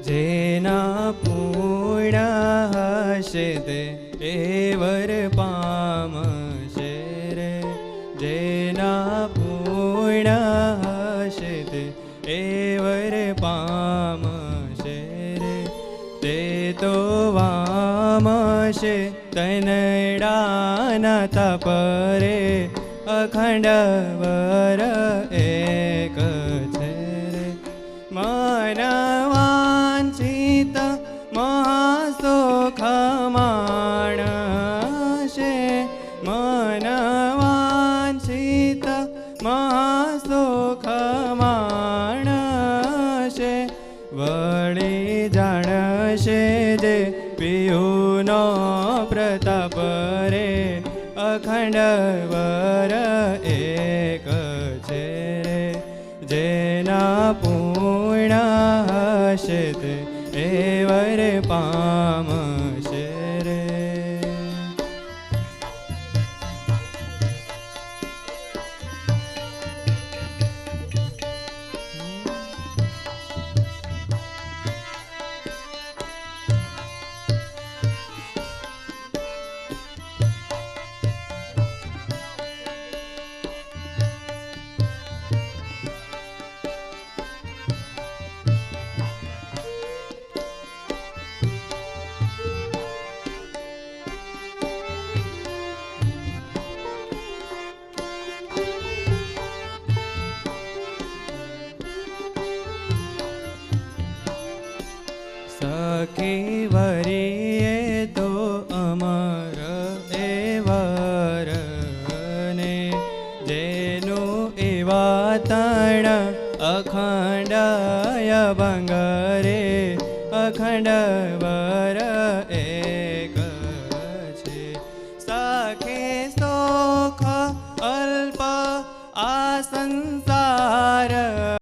જેના પૂર્ણ હશે તે વર પામશે રે. જેના પૂર્ણ હશે તે વર પામશે રે. તે તો વામશે તનડાના તપરે અખંડ વર એક છે રે. મનવાંચિત મહાસુખ માણશે. મનવાંચિત મહાસુખ માણશે. વળી જાણશે જે પિયુનો પ્રતાપ રે અખંડ વર એક છે રે. જેના પૂર્ણ હશે તે વર પામશે રે. સખી વરીએ તો અમર વર ને. જેનું એવા તણ અખંડય બંગરે અખંડ વર એક છે. સખી સુખ અલ્પ આ સંસાર